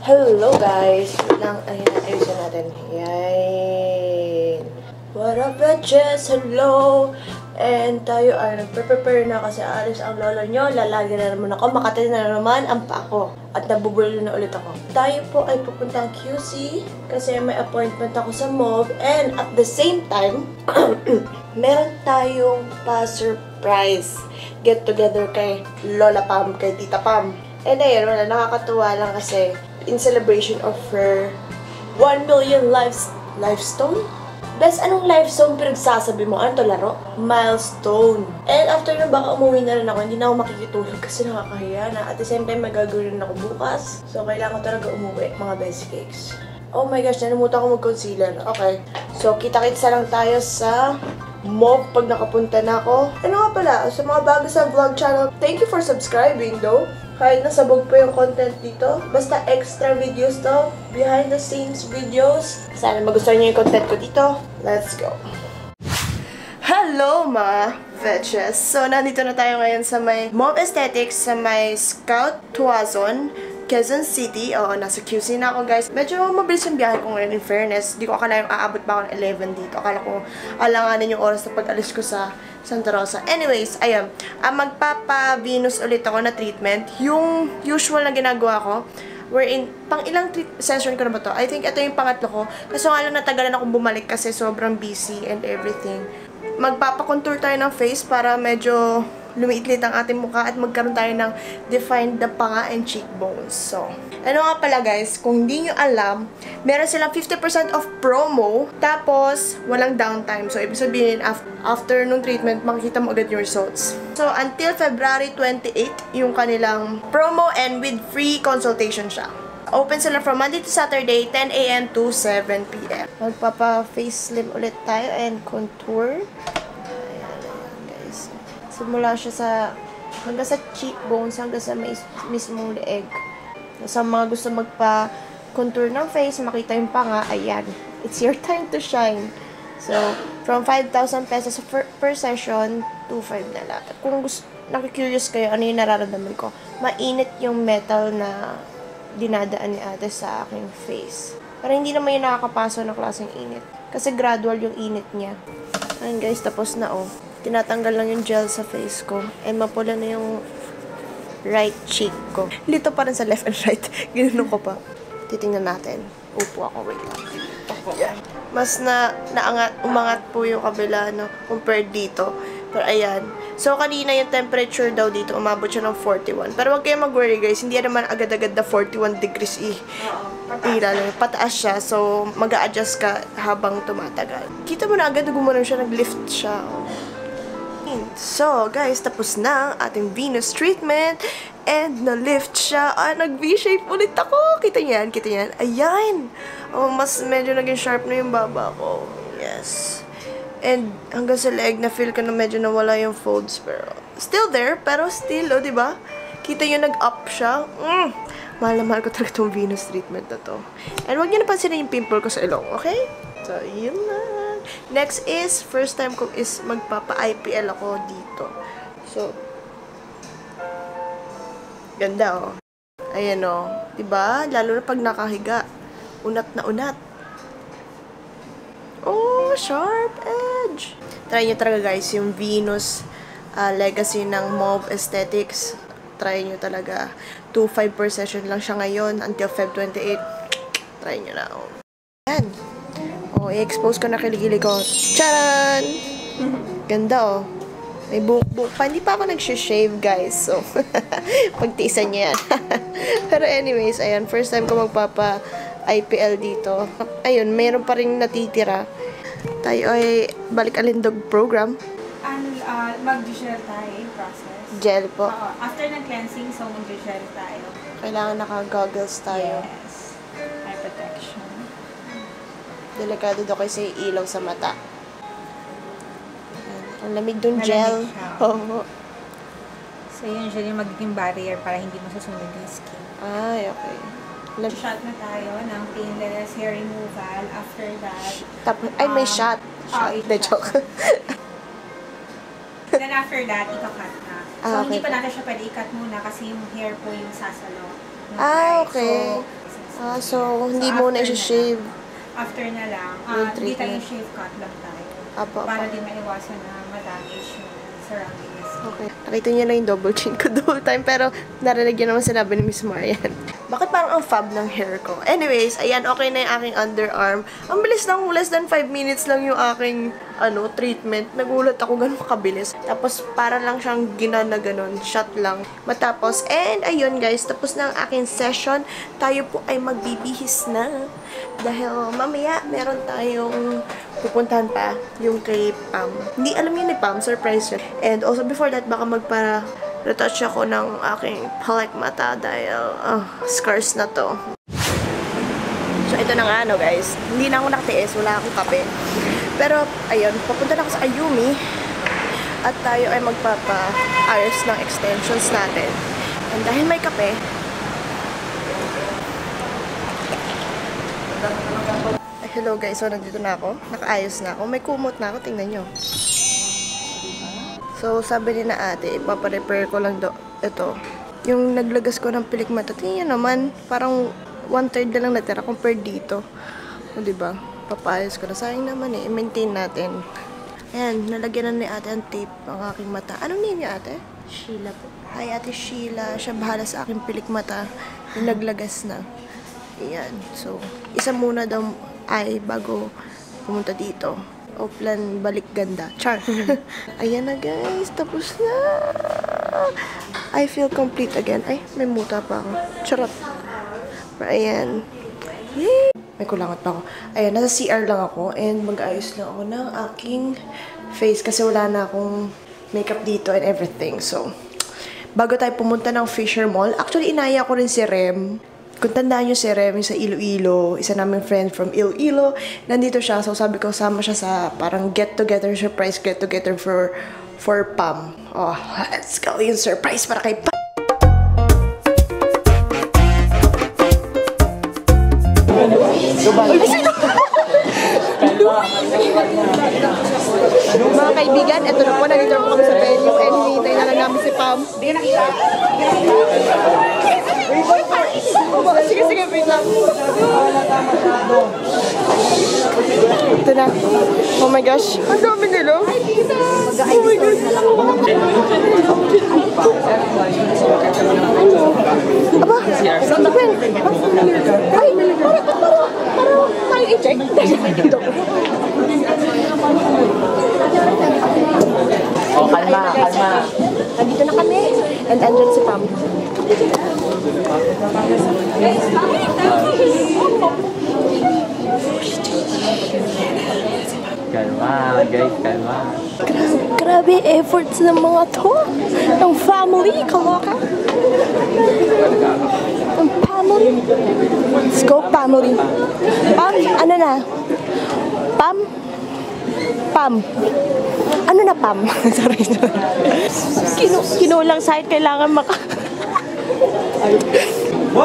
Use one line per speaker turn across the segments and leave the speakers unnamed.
Hello guys! Ayusin natin. Yan. What up, bitches? Hello! And tayo ay nagpe-prepare na kasi alis ang lolo nyo. Lalagi na naman ako. Makati na naman ang pako. At nabubulol na ulit ako. Tayo po ay pupuntang QC kasi may appointment ako sa MOV. And at the same time, meron tayong pa-surprise get together kay Lola Pam, kay Tita Pam. And ayun, wala, nakakatuwa lang kasi in celebration of her 1 million lifestone? Bes, anong lifestone pinagsasabi mo? Ano to, laro? Milestone. And after na baka umuwi na rin ako, hindi na ako makikitulog kasi nakakahiya na. At the same time, magagawin ako bukas. So, kailangan ko talaga umuwi, mga best cakes. Oh my gosh, nalimutan ko mag-concealer. Okay. So, kita-kitsa lang tayo sa MOV pag nakapunta na ako. Ano nga pala, sa mga bago sa vlog channel, thank you for subscribing though. Kahit nasabog pa yung content dito. Basta extra videos to. Behind the scenes videos. Sana magustuhan niyo yung content ko dito. Let's go! Hello mga vetches! So, nandito na tayo ngayon sa may MOV Aesthetics sa may Scout Tuazon, Quezon City. Oo, nasa QC na ako guys. Medyo mabilis yung biyahe ko ngayon in fairness. Di ko akala yung aabot pa ako ng 11 dito. Akala ko alanganin yung oras na pag-alis ko sa Santa Rosa. Anyways, ayun. Magpapa-Venus ulit ako na treatment. Yung usual na ginagawa ko, wherein, pang ilang session ko na ba to? I think ito yung pangatlo ko. Kasi nga lang natagalan akong bumalik kasi sobrang busy and everything. Magpapakontour tayo ng face para medyo lumiit-lit ang ating mukha at magkaroon tayo ng defined na panga and cheekbones. So, ano nga pala guys, kung hindi nyo alam, meron silang 50% off promo, tapos walang downtime. So, ibig sabihin, after nung treatment, makikita mo agad yung results. So, until February 28, yung kanilang promo and with free consultation siya. Open sila from Monday to Saturday, 10 a.m. to 7 p.m. Magpapa-face slim ulit tayo and contour. Simula siya sa hanggang sa cheekbones, hanggang sa mismong leeg. Sa mga gusto magpa-contour ng face, makita yung panga, ayan. It's your time to shine. So, from 5,000 pesos per session, 2,500 na lang. Kung nakikurious kayo, ano yung nararamdaman ko? Mainit yung metal na dinadaan ni ate sa aking face. Pero hindi naman yung nakakapaso ng klaseng init. Kasi gradual yung init niya. Ayan guys, tapos na oh. Tinatanggal lang yung gel sa face ko. And mapula na yung right cheek ko. Lito pa rin sa left and right. Ginanong ko pa. Titingnan natin. Upo ako. Wait lang. Yeah. Mas umangat po yung kabila, no, compared dito. Pero ayan. So, kanina yung temperature daw dito, umabot siya ng 41. Pero wag kayong mag-worry guys. Hindi naman agad-agad na 41 degrees pataas siya. So, mag-a-adjust ka habang tumatagal. Kita mo na agad na gumanon siya, nag-lift siya. So, guys, tapos na ang ating Venus treatment. And, na-lift siya. Nag-V-shape ulit ako. Kita niyan, kita niyan. Ayan. Oh, mas medyo naging sharp na yung baba ko. Yes. And, hanggang sa leg, na-feel ko na medyo nawala yung folds. Pero, still there. Pero, still, oh, diba? Kita nyo, nag-up siya. Mahal na mahal ko talaga itong Venus treatment na to. And, huwag nyo napansinin yung pimple ko sa ilong, okay? So, yun na. Next is, first time ko is magpapa-IPL ako dito. So, ganda oh. Ayan oh. Diba? Lalo na pag nakahiga. Unat na unat. Oh, sharp edge. Try nyo talaga guys, yung Venus legacy ng MOV Aesthetics. Try nyo talaga. 2.5 per session lang siya ngayon until Feb 28. Try nyo na oh. Ayan. Oh, i-expose ko na kiligili ko. Charan! Ganda, oh. May buhok-buhok pa. Hindi pa ako nag-shave, guys. So, pagtiisan niya yan. Pero anyways, ayan. First time ko magpapa-IPL dito. Ayun, mayroon pa rin natitira. Tayo ay balik alindog program.
Mag-gel tayo process.
Gel po.
After ng cleansing, so mag-gel tayo.
Kailangan naka-goggles tayo.
Yes. Eye protection.
Delikado daw kasi ilaw sa mata. Ang lamig dun gel. Oo.
So, yun siya yung magiging barrier para hindi mo susunod yung skin.
Ay, okay.
Shot na tayo ng painless hair removal. After that,
Tapos, ay, may shot. Shot. The joke.
Then after that, ika-cut na. So,
okay.
hindi pa natin siya pwede i-cut muna kasi yung hair po yung sasalo.
Ah, okay.
So,
So, hindi
So,
muna
after
i-shave.
After na lang,
Yung
hindi tayo
treatment.
shave cut lang tayo.
Apo,
Para
apo.
din maiwasan na ma-damage yung surroundings.
Okay. Nakita niyo na yung double chin ko the whole time, pero narinig niyo naman sinabi ni Miss Marian. Bakit parang ang fab ng hair ko? Anyways, ayan, okay na yung aking underarm. Ang bilis lang, less than 5 minutes lang yung aking, treatment. Nagulat ako ganun kabilis. Tapos, para lang siyang ginana ganun, shot lang. Matapos, and ayun guys, tapos na ang aking session. Tayo po ay magbibihis na. Dahil mamaya, meron tayong pupuntahan pa, yung kay Pam. Hindi alam yun ni Pam, surprise yun. And also, before that, baka retouch ako ng aking palak mata dahil scars na to. So, ito na nga guys. Hindi na ako nakatiis. Wala akong kape. Pero, ayun. Papunta na ako sa Ayumi. At tayo ay magpapa-ayos ng extensions natin. And dahil may kape, hello guys. So, nandito na ako. Nakaayos na ako. May kumot na ako. Tingnan nyo. So, sabi ni na ate, ipaparepair ko lang ito. Yung naglagas ko ng pilik mata, tingnan naman, parang 1/3 na lang natira compared dito. O, diba? Papayos ko na. Sayang naman i-maintain natin. Ayan, nalagyan na ni ate ang tape ang aking mata. Anong name niya ate?
Sheila po.
Hi ate Sheila. Siya bahala sa aking pilik mata. Yung naglagas na. Ayan. So, isa muna daw ay bago pumunta dito. O plan balik ganda. Char. Ayan na guys. Tapos na. I feel complete again. Ay, may muta pa ako. Charot. Pero ayan. Yay! May kulangot pa ako. Ayan, nasa CR lang ako. And mag-ayos lang ako ng aking face. Kasi wala na akong makeup dito and everything. So, bago tayo pumunta ng Fisher Mall. Actually, inaya ko rin si Rem. Kung tandaan nyo si Rem sa Iloilo, isa naming friend from Iloilo, nandito siya. So, sabi ko, sama siya sa parang get-together, surprise get-together for Pam. Oh, let's go yung surprise para kay Pam. Mga kaibigan, eto na po, nandito na po kami sa venue and hinihintay na lang namin si Pam. Sige, sige, wait lang. Ito na. Oh my gosh. Ang dami nila. Oh my gosh. Aba, open. Ay, parang tayo i-check.
Oh, kalma, kalma.
Nandito na kami. And andyan si Pam.
Kalma, guys, kalma.
Grabe efforts ng mga to. Ng family, kaloka. Ng family. Let's go, family. Pam, ano na? Pam? Pam. Ano na, Pam? Sorry. Kinulang side, kailangan maka...
1, 2, 3!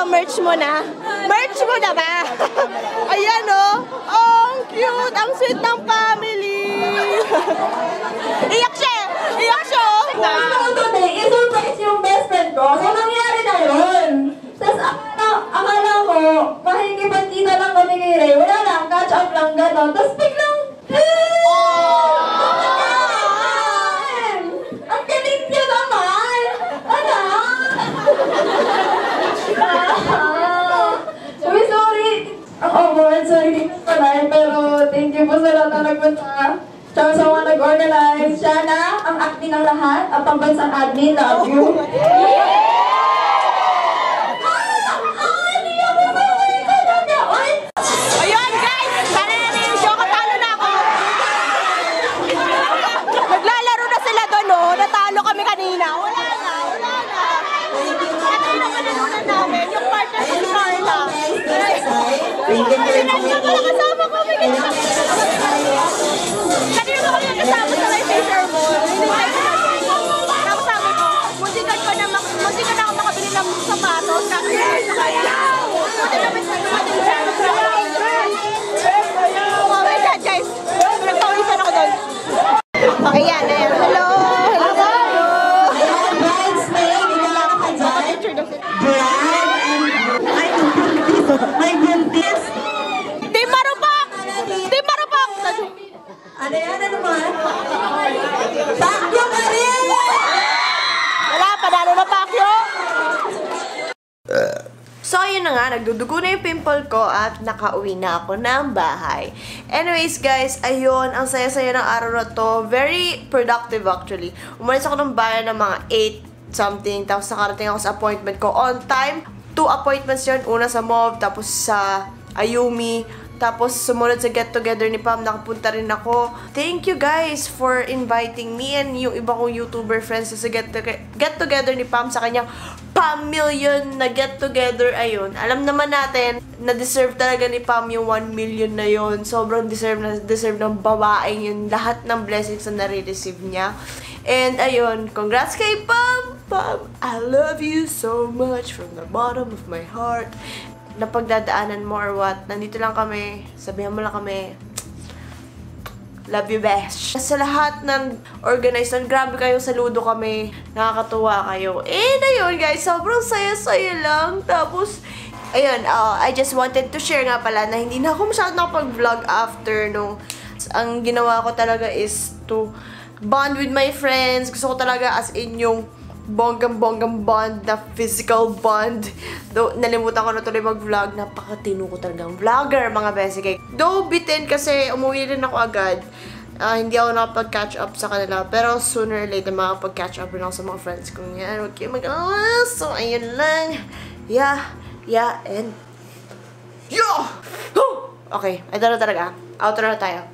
Merch mo na? Merch mo na ba? Ayan oh. Oh, ang cute. Ang sweet ng family. Iyak siya. Iyak siya oh.
Today, i-surprise yung best friend ko. So, nangyari na yun. Tapos, akala ko, makikipagkita lang kami kay Ray. Wala lang, catch up lang gano'n. Tapos, biglang, ang galing niya naman! Ano? Uy, sorry. Ang awkward, sorry din ko pala. Pero, thank you po sa lahat na nagpunta. Tsaka sa mga nag-organize. Shana, ang acting ng lahat. Ang pambansang admin, love you.
Ayun guys, sana natin yung show. Katalo na ako. Naglalaro na sila Kasama ko, may ganyan. Kanina ko kami kasama sa live facial mo. Hindi tayo kasama. Tapos sabi ko, munti ka na ako makabili ng sapatos. Kasi munti na may sapatos. Oh my God, guys. Nagpawisan ako doon. Ayan. Hello.
Ano yan? Ano man? Pakyo ka rin!
Wala, panalo na Pakyo! So, yun na nga, nagdudugo na yung pimple ko at nakauwi na ako ng bahay. Anyways, guys, ayun, ang saya-saya ng araw na to. Very productive, actually. Umalis ako ng bahay ng mga 8 something, tapos nakarating ako sa appointment ko on time. 2 appointments yun, una sa MOV, tapos sa Ayumi. Tapos, sumunod sa get-together ni Pam, nakapunta rin ako. Thank you guys for inviting me and yung iba kong YouTuber friends sa get-together ni Pam sa kanyang Pam-million na get-together. Ayun, alam naman natin na deserve talaga ni Pam yung 1 million na yun. Sobrang deserve ng babaeng yun. Lahat ng blessings na nare-receive niya. And ayun, congrats kay Pam! Pam, I love you so much from the bottom of my heart. Napagdadaanan mo or what, nandito lang kami, sabihan mo lang kami, love you best. Sa lahat ng organized, grabe kayo, saludo kami, nakakatuwa kayo. And ayun guys, sobrang saya-saya lang. Tapos, ayun, I just wanted to share nga pala na hindi na ako masyadong nakapag-vlog after nung, ang ginawa ko talaga is to bond with my friends. Gusto ko talaga as in yung bonggang bond, na physical bond. Though, nalimutan ko na tuloy mag-vlog. Napakatino ko talagang vlogger, mga besigay. Though, bitin kasi umuwi rin ako agad. Hindi ako nakapag-catch up sa kanila. Pero sooner or later, makapag-catch up rin ako sa mga friends ko. Yan, huwag kayo mag-awa. So, ayun lang. Yeah, and... Yo! Okay, ito na talaga. Outro na tayo.